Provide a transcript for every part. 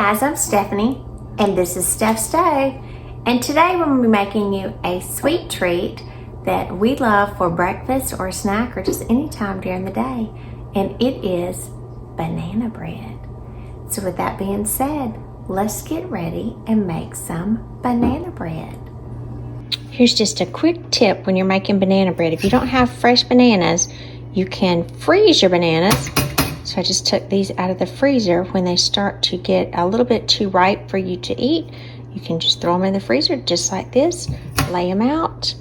guys, I'm Stephanie, and this is Steph's Stove. And today we're going to be making you a sweet treat that we love for breakfast or snack or just any time during the day. And it is banana bread. So with that being said, let's get ready and make some banana bread. Here's just a quick tip when you're making banana bread. If you don't have fresh bananas, you can freeze your bananas. So I just took these out of the freezer. When they start to get a little bit too ripe for you to eat, you can just throw them in the freezer just like this, lay them out,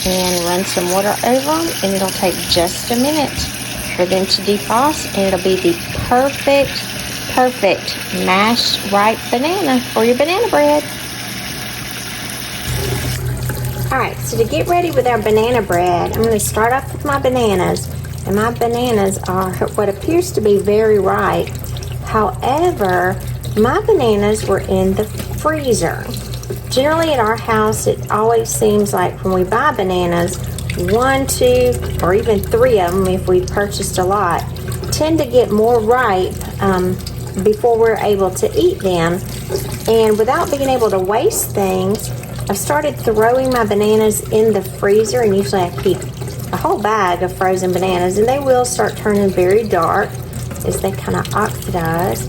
and run some water over them, and it'll take just a minute for them to defrost, and it'll be the perfect mashed ripe banana for your banana bread. Alright, so to get ready with our banana bread, I'm going to start off with my bananas. And my bananas are what appears to be very ripe. However, my bananas were in the freezer. Generally at our house, it always seems like when we buy bananas, 1, 2, or even 3 of them, if we purchased a lot, tend to get more ripe before we're able to eat them. And without being able to waste things, I've started throwing my bananas in the freezer, and usually I keep a whole bag of frozen bananas, and they will start turning very dark as they kind of oxidize.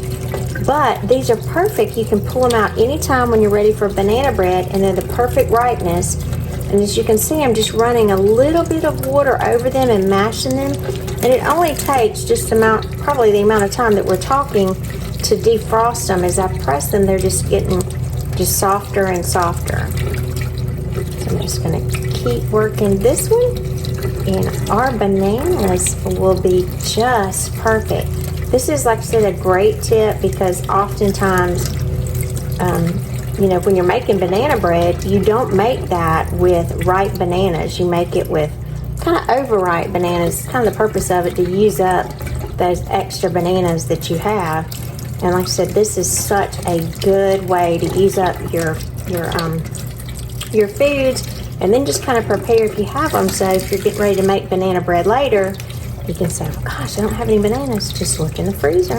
But these are perfect. You can pull them out anytime when you're ready for banana bread, and they're the perfect ripeness. And as you can see, I'm just running a little bit of water over them and mashing them, and it only takes just probably the amount of time that we're talking to defrost them. As I press them, they're just getting softer and softer. So I'm just going to keep working this one, and our bananas will be just perfect. This is, like I said, a great tip because oftentimes, when you're making banana bread, you don't make that with ripe bananas. You make it with kind of overripe bananas. It's kind of the purpose of it, to use up those extra bananas that you have. And like I said, this is such a good way to use up your foods, and then just kind of prepare if you have them. So if you're getting ready to make banana bread later, you can say, oh gosh, I don't have any bananas. Just look in the freezer.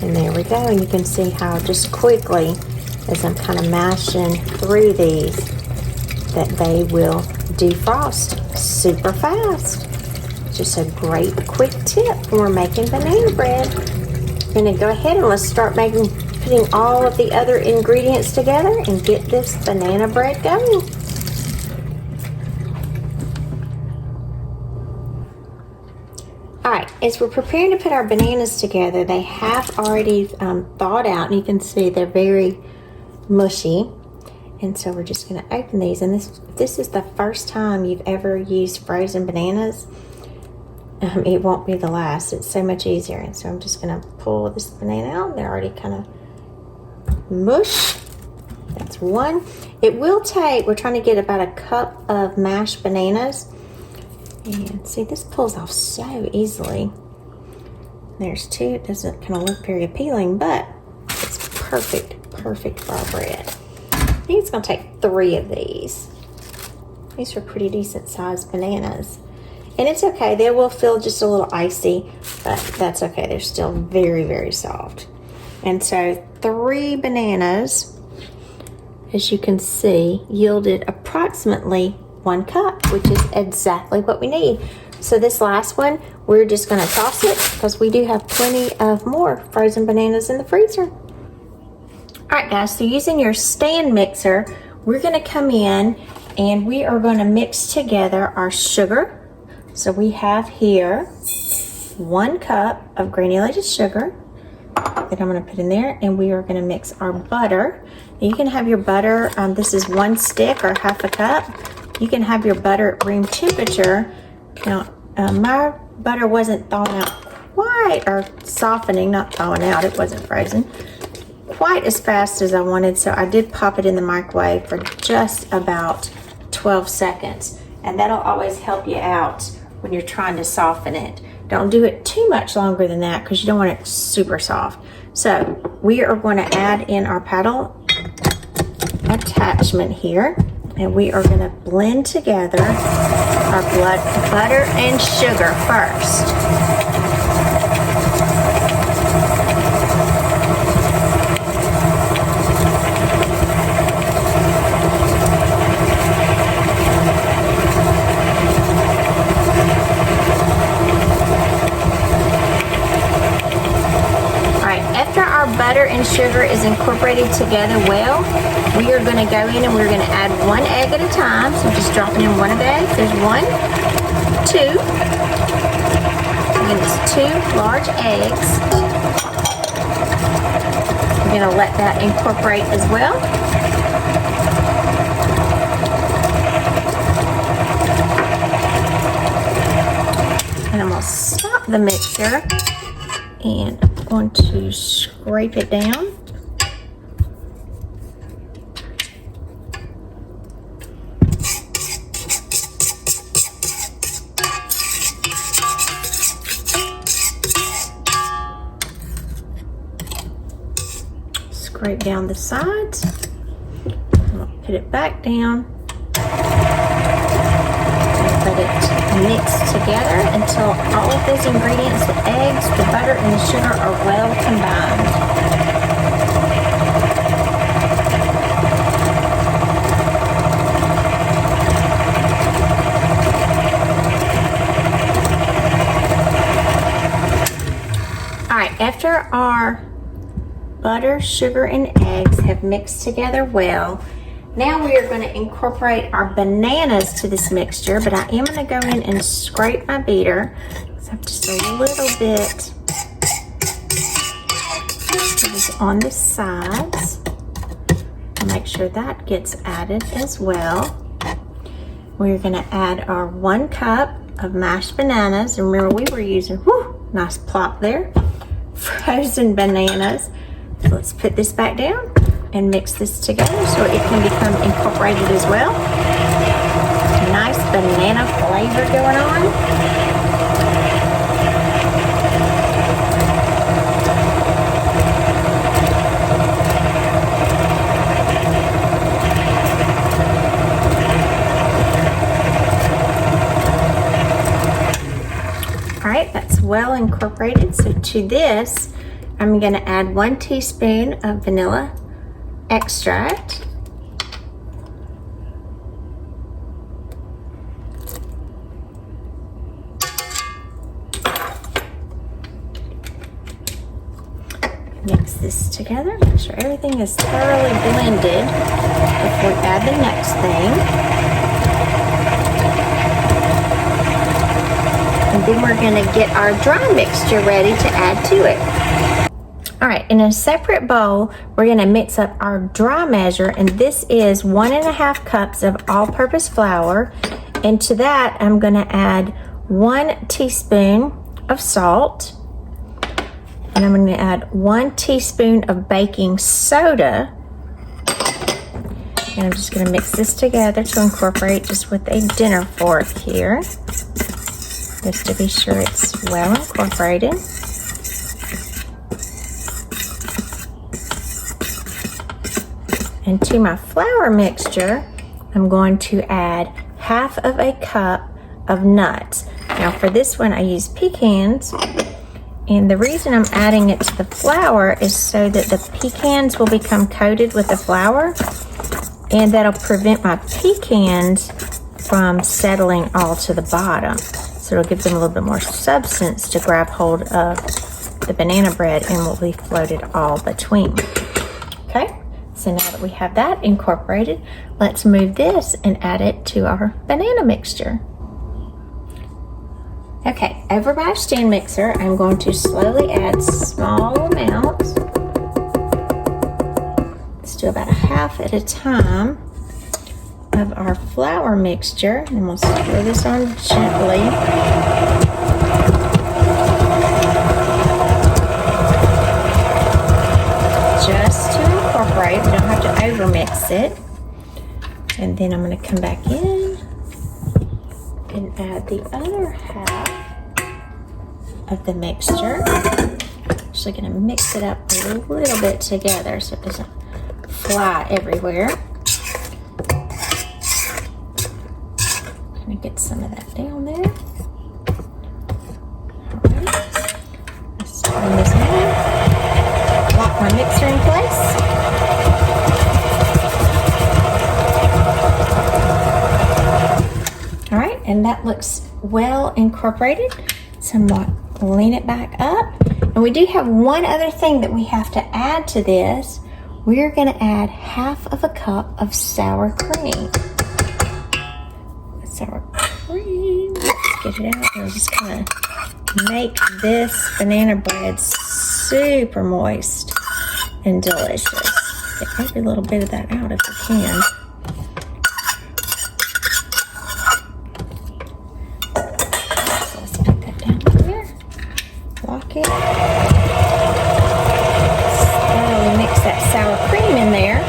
And there we go. And you can see how just quickly, as I'm kind of mashing through these, that they will defrost super fast. Just a great quick tip when we're making banana bread. I'm going to go ahead and let's start putting all of the other ingredients together and get this banana bread going. Alright, as we're preparing to put our bananas together, they have already thawed out, and you can see they're very mushy. And so we're just going to open these, and if this is the first time you've ever used frozen bananas, it won't be the last. It's so much easier. And so I'm just going to pull this banana out, and they're already kind of mush. That's one. It will take, we're trying to get about a cup of mashed bananas. And see, this pulls off so easily. There's 2. It doesn't kind of look very appealing, but it's perfect for our bread. I think it's going to take 3 of these. These are pretty decent sized bananas. And it's okay. They will feel just a little icy, but that's okay. They're still very, very soft. And so 3 bananas, as you can see, yielded approximately 1 cup, which is exactly what we need. So this last one, we're just going to toss it because we do have plenty of more frozen bananas in the freezer. All right, guys, so using your stand mixer, we're going to come in and we are going to mix together our sugar. So we have here 1 cup of granulated sugar that I'm going to put in there, and we are going to mix our butter. Now you can have your butter, this is 1 stick or half a cup. You can have your butter at room temperature. Now, my butter wasn't thawing out quite, or softening, not thawing out, it wasn't frozen, quite as fast as I wanted, so I did pop it in the microwave for just about 12 seconds. And that'll always help you out when you're trying to soften it. Don't do it too much longer than that because you don't want it super soft. So we are going to add in our paddle attachment here, and we are going to blend together our butter and sugar first. butter and sugar is incorporated together well, we are going to go in and we're going to add 1 egg at a time. So just dropping in 1 of the eggs. There's 1, 2. Again, it's 2 large eggs. We're going to let that incorporate as well. And I'm going to stop the mixer and I'm going to scrape it down. Scrape down the sides. I'm going to put it back down. Let it mix together until all of those ingredients, the eggs, the butter, and the sugar are well combined. All right, after our butter, sugar, and eggs have mixed together well, now we are going to incorporate our bananas to this mixture, but I am going to go in and scrape my beater. So I have just a little bit on the sides. And make sure that gets added as well. We're going to add our 1 cup of mashed bananas. And remember, we were using, nice plop there, frozen bananas. So let's put this back down and mix this together so it can become incorporated as well. Nice banana flavor going on. All right, that's well incorporated. So to this, I'm gonna add 1 teaspoon of vanilla extract. Mix this together, make sure everything is thoroughly blended before we add the next thing. And then we're going to get our dry mixture ready to add to it. All right, in a separate bowl, we're going to mix up our dry measure, and this is 1.5 cups of all-purpose flour. And to that, I'm going to add 1 teaspoon of salt. And I'm going to add 1 teaspoon of baking soda. And I'm just going to mix this together to incorporate just with a dinner fork here, just to be sure it's well incorporated. And to my flour mixture, I'm going to add 1/2 cup of nuts. Now for this one, I use pecans. And the reason I'm adding it to the flour is so that the pecans will become coated with the flour, and that'll prevent my pecans from settling all to the bottom. So it'll give them a little bit more substance to grab hold of the banana bread and will be floated all between. Okay, so now that we have that incorporated, let's move this and add it to our banana mixture. Okay, over my stand mixer, I'm going to slowly add small amounts. Let's do about 1/2 at a time of our flour mixture. And we'll stir this on gently. Just to incorporate, we don't have to over mix it. And then I'm going to come back in and add the other 1/2 of the mixture. Actually going to mix it up a little bit together so it doesn't fly everywhere. Kind of get some of that down there. Alright, let's turn this on. Lock my mixer in place. And that looks well incorporated. So I'm going to lean it back up And we do have one other thing that we have to add to this. We're going to add 1/2 cup of sour cream. Sour cream. Let's get it out and just kind of make this banana bread super moist and delicious. Get every little bit of that out if you can. So let's put that down here. Lock it. Slowly mix that sour cream in there.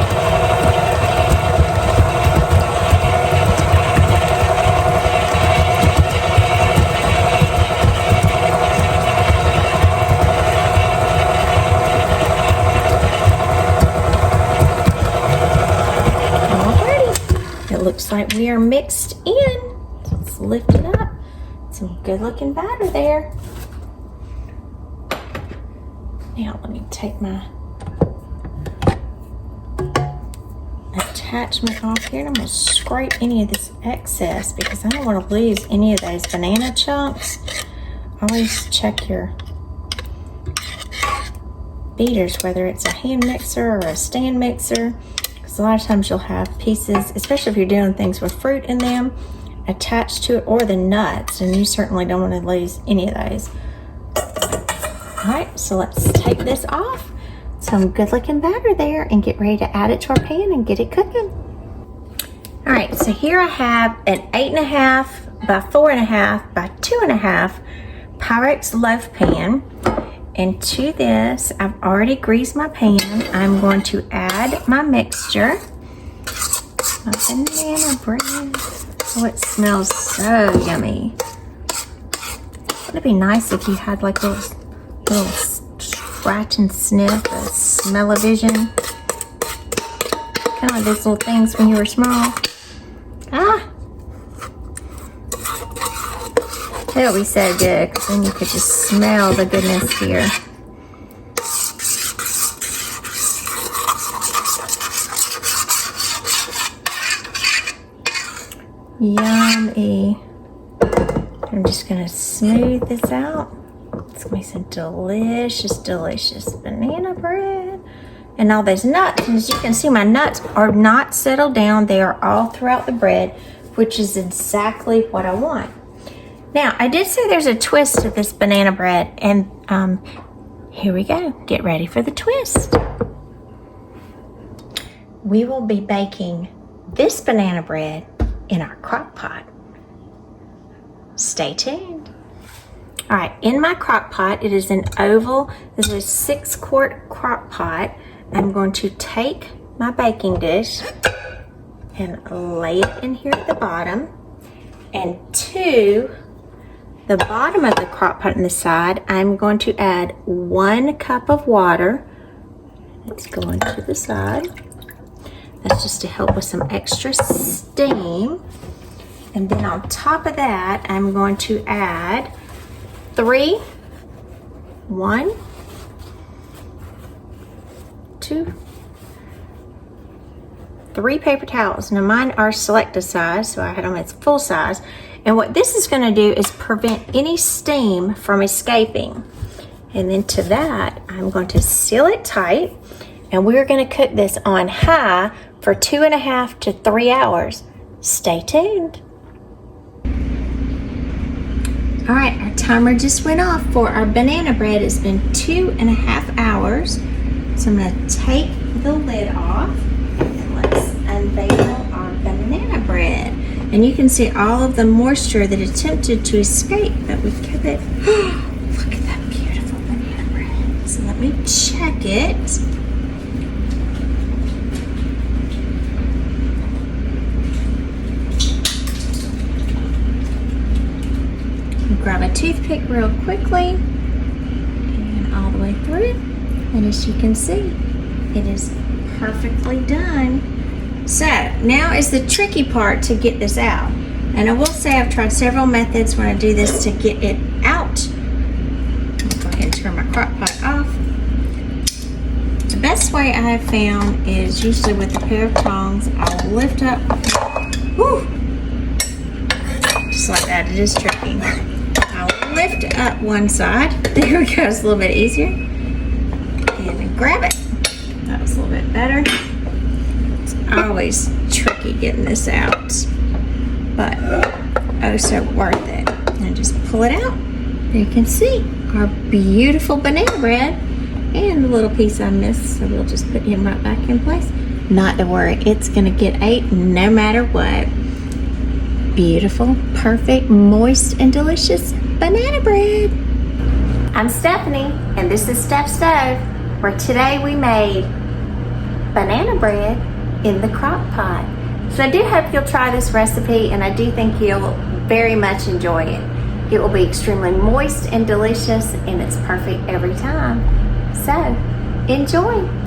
Looks like we are mixed in. So let's lift it up. Some good looking batter there. Now let me take my attachment off here, and I'm going to scrape any of this excess because I don't want to lose any of those banana chunks. Always check your beaters, whether it's a hand mixer or a stand mixer. A lot of times you'll have pieces, especially if you're doing things with fruit in them, attached to it, or the nuts, and you certainly don't want to lose any of those. All right, so let's take this off. Some good looking batter there, and get ready to add it to our pan and get it cooking. All right, so here I have an 8.5 by 4.5 by 2.5 Pyrex loaf pan. And to this, I've already greased my pan. I'm going to add my mixture. My banana bread. Oh, it smells so yummy. Wouldn't it be nice if you had like a little scratch and sniff, a smell-o-vision? Kind of like those little things when you were small. Ah! It'll be so good, because then you could just smell the goodness here. Yummy. I'm just going to smooth this out. It's going to be some delicious, delicious banana bread. And all those nuts, and as you can see, my nuts are not settled down. They are all throughout the bread, which is exactly what I want. Now, I did say there's a twist to this banana bread, and here we go. Get ready for the twist. We will be baking this banana bread in our crock pot. Stay tuned. All right, in my crock pot, it is an oval, this is a 6-quart crock pot. I'm going to take my baking dish and lay it in here at the bottom, and to the bottom of the crock pot on the side, I'm going to add 1 cup of water. It's going to the side. That's just to help with some extra steam. And then on top of that, I'm going to add 3 paper towels. Now mine are selected size, so I had them as full size. And what this is going to do is prevent any steam from escaping. And then to that, I'm going to seal it tight. And we're going to cook this on high for 2.5 to 3 hours. Stay tuned. All right, our timer just went off for our banana bread. It's been 2.5 hours. So I'm going to take the lid off and let's unveil our banana bread. And you can see all of the moisture that attempted to escape, but we kept it. Look at that beautiful banana bread. So let me check it. Grab a toothpick real quickly and all the way through. And as you can see, it is perfectly done. So now is the tricky part to get this out. And I will say I've tried several methods when I do this to get it out. I'll go ahead and turn my crock pot off. The best way I have found is usually with a pair of tongs. I'll lift up, whoo, just like that. It is tricky. I'll lift up one side. There we go, it's a little bit easier. And then grab it. That was a little bit better. It's always tricky getting this out, but oh so worth it. And just pull it out. There you can see our beautiful banana bread and the little piece I missed, so we'll just put him right back in place. Not to worry, it's gonna get ate no matter what. Beautiful, perfect, moist, and delicious banana bread. I'm Stephanie, and this is Steph Stove, where today we made banana bread in the crock pot. So I do hope you'll try this recipe, and I do think you'll very much enjoy it. It will be extremely moist and delicious, and it's perfect every time. So, enjoy!